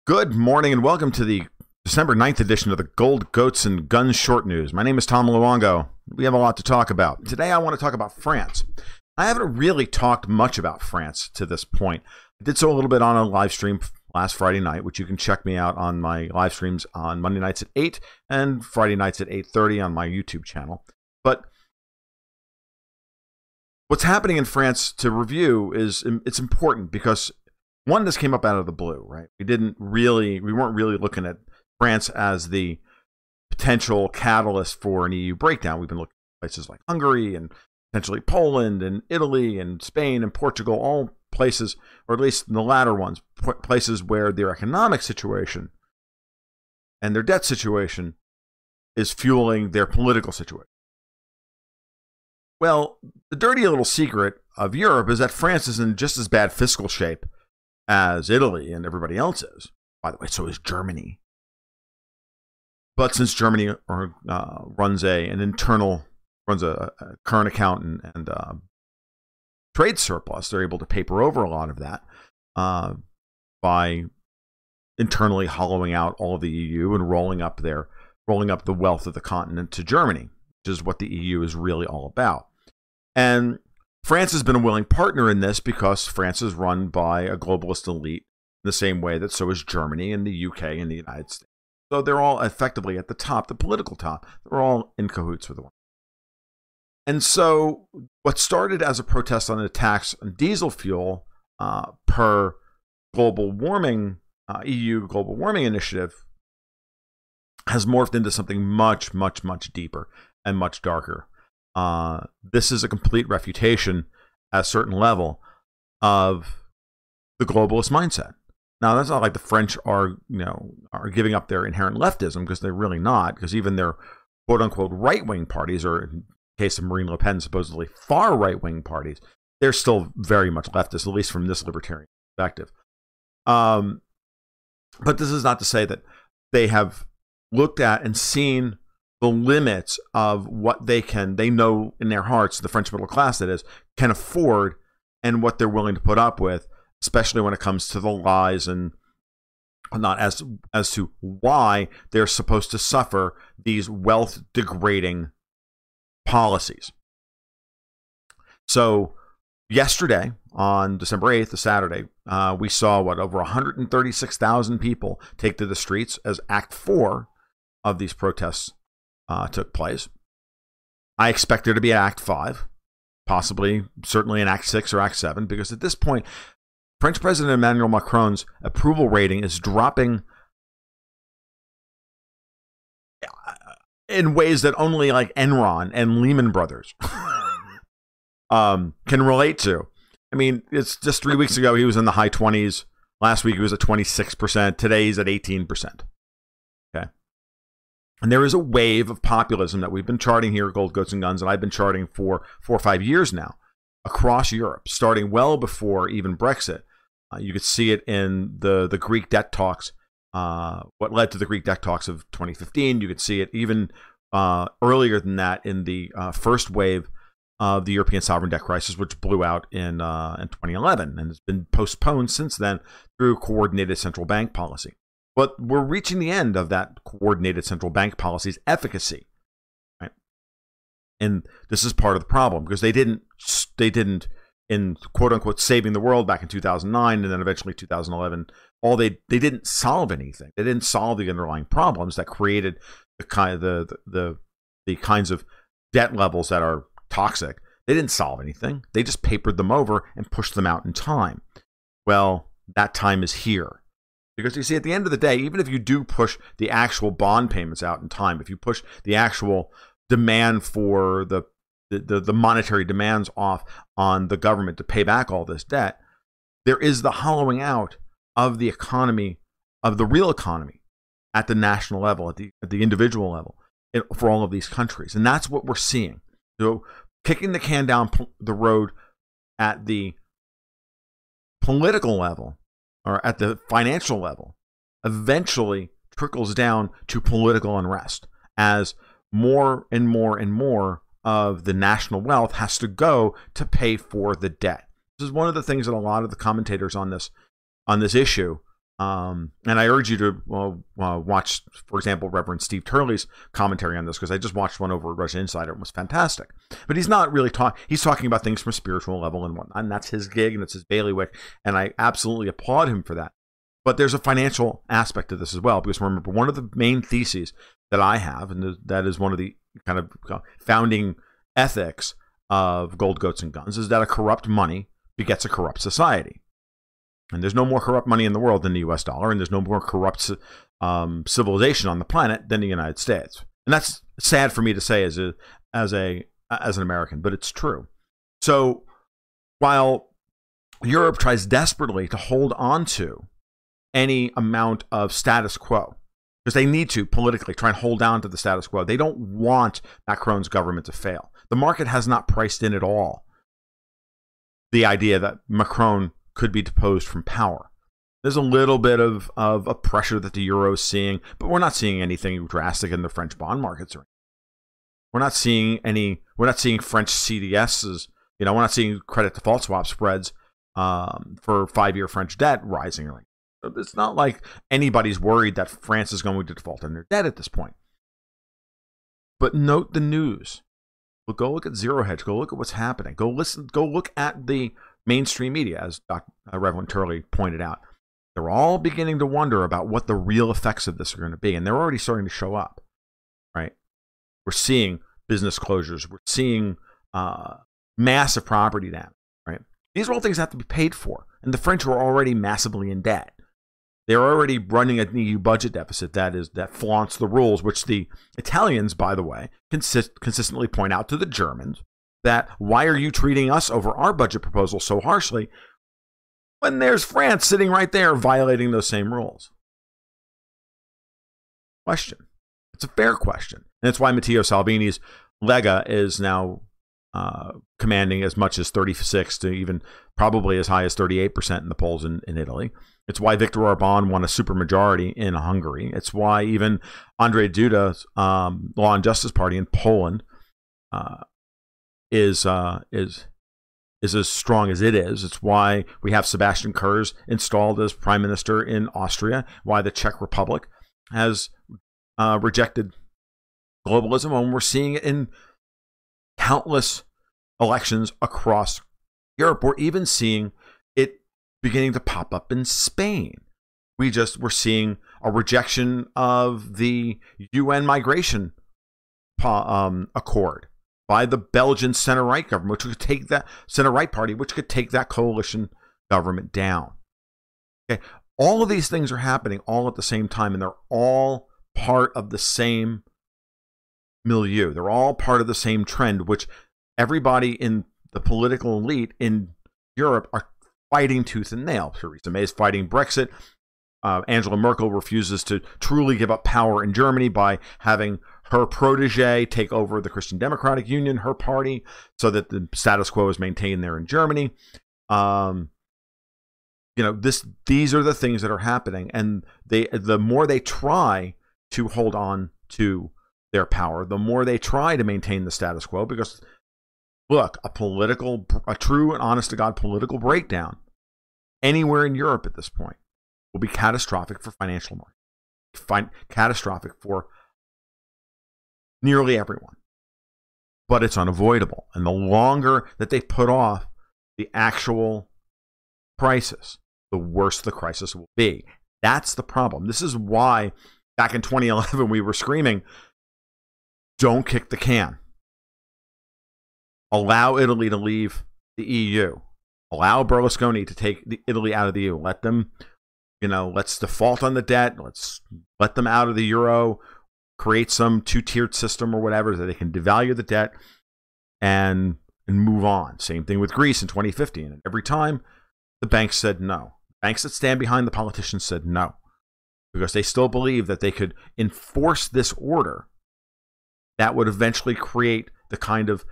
Good morning and welcome to the December 9th edition of the Gold, Goats, and Guns Short News. My name is Tom Luongo. We have a lot to talk about. Today I want to talk about France. I haven't really talked much about France to this point. I did so a little bit on a live stream last Friday night, which you can check me out on my live streams on Monday nights at 8 and Friday nights at 8:30 on my YouTube channel. But what's happening in France to review is it's important because one, this came up out of the blue, right? We weren't really looking at France as the potential catalyst for an EU breakdown. We've been looking at places like Hungary and potentially Poland and Italy and Spain and Portugal, all places, or at least the latter ones, places where their economic situation and their debt situation is fueling their political situation. Well, the dirty little secret of Europe is that France is in just as bad fiscal shape as Italy and everybody else is. By the way, so is Germany. But since Germany runs a current account and trade surplus, they're able to paper over a lot of that by internally hollowing out all of the EU and rolling up the wealth of the continent to Germany, which is what the EU is really all about. And France has been a willing partner in this because France is run by a globalist elite in the same way that so is Germany and the UK and the United States. So they're all effectively at the top, the political top. They're all in cahoots with one. And so what started as a protest on a tax on diesel fuel per global warming, EU global warming initiative has morphed into something much, much, much deeper and much darker. This is a complete refutation at a certain level of the globalist mindset. Now, that's not like the French are giving up their inherent leftism, because they're really not, because even their quote unquote right-wing parties, or in the case of Marine Le Pen, supposedly far right-wing parties, they're still very much leftist, at least from this libertarian perspective. But this is not to say that they have looked at and seen the limits of what they know in their hearts, the French middle class that is, can afford, and what they're willing to put up with, especially when it comes to the lies and not as to why they're supposed to suffer these wealth degrading policies. So yesterday, on December 8th, the Saturday, we saw over 136,000 people take to the streets as Act 4 of these protests took place. I expect there to be an Act 5, possibly, certainly an Act 6 or Act 7, because at this point, French President Emmanuel Macron's approval rating is dropping in ways that only like Enron and Lehman Brothers can relate to. I mean, it's just 3 weeks ago, he was in the high 20s. Last week, he was at 26%. Today, he's at 18%. Okay. And there is a wave of populism that we've been charting here at Gold, Goats, and Guns, and I've been charting for 4 or 5 years now across Europe, starting well before even Brexit. You could see it in the Greek debt talks, what led to the Greek debt talks of 2015. You could see it even earlier than that in the first wave of the European sovereign debt crisis, which blew out in 2011 and has been postponed since then through coordinated central bank policy. But we're reaching the end of that coordinated central bank policy's efficacy, right? And this is part of the problem, because they didn't in quote unquote saving the world back in 2009 and then eventually 2011. They didn't solve anything. They didn't solve the underlying problems that created the kinds of debt levels that are toxic. They didn't solve anything. They just papered them over and pushed them out in time. Well, that time is here. Because you see, at the end of the day, even if you do push the actual bond payments out in time, if you push the actual demand for the monetary demands off on the government to pay back all this debt, there is the hollowing out of the economy, of the real economy, at the national level, at the individual level, for all of these countries. And that's what we're seeing. So kicking the can down the road at the political level, or at the financial level, eventually trickles down to political unrest, as more and more and more of the national wealth has to go to pay for the debt. This is one of the things that a lot of the commentators on this issue And I urge you to watch, for example, Reverend Steve Turley's commentary on this, because I just watched one over at Russia Insider and it was fantastic. But he's not really he's talking about things from a spiritual level and whatnot, and that's his gig and it's his bailiwick, and I absolutely applaud him for that. But there's a financial aspect to this as well, because remember, one of the main theses that I have, and that is one of the kind of founding ethics of Gold, Goats, and Guns, is that a corrupt money begets a corrupt society. And there's no more corrupt money in the world than the US dollar, and there's no more corrupt civilization on the planet than the United States. And that's sad for me to say as an American, but it's true. So while Europe tries desperately to hold on to any amount of status quo, because they need to politically try and hold on to the status quo, they don't want Macron's government to fail. The market has not priced in at all the idea that Macron could be deposed from power. There's a little bit of a pressure that the euro is seeing, but we're not seeing anything drastic in the French bond markets. We're not seeing French CDSs. We're not seeing credit default swap spreads for 5-year French debt rising. It's not like anybody's worried that France is going to default on their debt at this point. But note the news. Well, go look at Zero Hedge. Go look at what's happening. Go look at the mainstream media, as Reverend Turley pointed out. They're all beginning to wonder about what the real effects of this are going to be, and they're already starting to show up, right? We're seeing business closures. We're seeing massive property damage, right? These are all things that have to be paid for, and the French are already massively in debt. They're already running an EU budget deficit that flaunts the rules, which the Italians, by the way, consistently point out to the Germans, that why are you treating us over our budget proposal so harshly when there's France sitting right there violating those same rules? Question. It's a fair question. And that's why Matteo Salvini's Lega is now commanding as much as 36 to even probably as high as 38% in the polls in Italy. It's why Viktor Orban won a supermajority in Hungary. It's why even Andrzej Duda's Law and Justice Party in Poland is as strong as it is. It's why we have Sebastian Kurz installed as prime minister in Austria. Why the Czech Republic has rejected globalism, and we're seeing it in countless elections across Europe. We're even seeing it beginning to pop up in Spain. We're seeing a rejection of the UN migration accord by the Belgian center-right government, which could take that center-right party, which could take that coalition government down. Okay, all of these things are happening all at the same time, and they're all part of the same milieu. They're all part of the same trend, which everybody in the political elite in Europe are fighting tooth and nail. Theresa May is fighting Brexit. Angela Merkel refuses to truly give up power in Germany by having her protege take over the Christian Democratic Union, her party, so that the status quo is maintained there in Germany. These are the things that are happening, and the more they try to hold on to their power, the more they try to maintain the status quo. Because look, a true and honest to God political breakdown anywhere in Europe at this point will be catastrophic for financial markets, catastrophic for nearly everyone. But it's unavoidable. And the longer that they put off the actual crisis, the worse the crisis will be. That's the problem. This is why back in 2011 we were screaming, don't kick the can. Allow Italy to leave the EU. Allow Berlusconi to take Italy out of the EU. Let them, let's default on the debt. Let's let them out of the euro. Create some two-tiered system or whatever so they can devalue the debt and move on. Same thing with Greece in 2015. And every time the banks said no. Banks that stand behind the politicians said no, because they still believe that they could enforce this order that would eventually create the kind of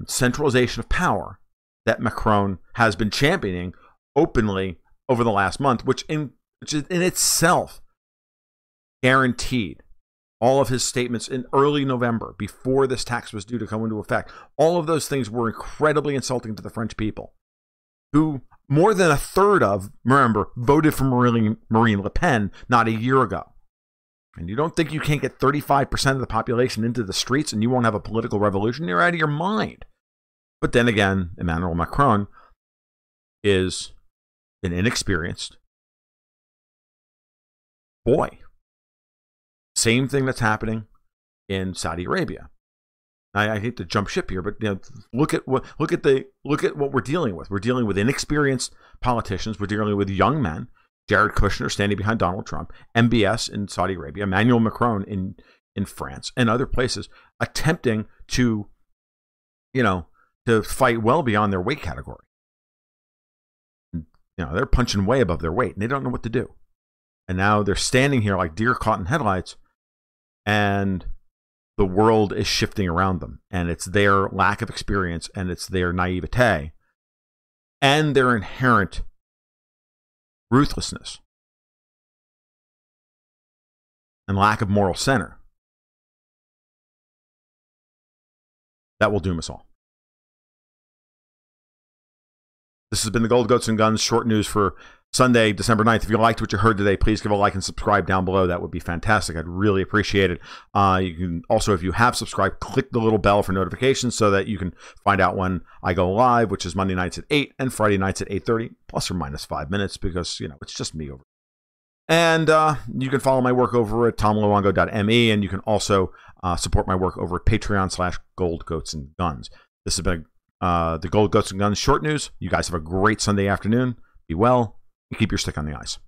centralization of power that Macron has been championing openly over the last month, which in itself guaranteed all of his statements in early November, before this tax was due to come into effect. All of those things were incredibly insulting to the French people, who more than a third of, remember, voted for Marine Le Pen not a year ago. And you don't think you can't get 35% of the population into the streets and you won't have a political revolution? You're out of your mind. But then again, Emmanuel Macron is an inexperienced boy. Same thing that's happening in Saudi Arabia. I hate to jump ship here, but look at what we're dealing with. We're dealing with inexperienced politicians. We're dealing with young men. Jared Kushner standing behind Donald Trump, MBS in Saudi Arabia, Emmanuel Macron in France, and other places, attempting to fight well beyond their weight category. They're punching way above their weight, and they don't know what to do. And now they're standing here like deer caught in headlights, and the world is shifting around them. And it's their lack of experience, and it's their naivete, and their inherent ruthlessness and lack of moral center that will doom us all. This has been the Gold Goats and Guns short news for Sunday, December 9th. If you liked what you heard today, please give a like and subscribe down below. That would be fantastic. I'd really appreciate it. You can also, if you have subscribed, click the little bell for notifications so that you can find out when I go live, which is Monday nights at 8 and Friday nights at 8:30, plus or minus 5 minutes, because, it's just me over. And you can follow my work over at tomluongo.me, and you can also support my work over at patreon.com/goldgoatsandguns. This has been the Gold Goats and Guns short news. You guys have a great Sunday afternoon. Be well and keep your stick on the ice.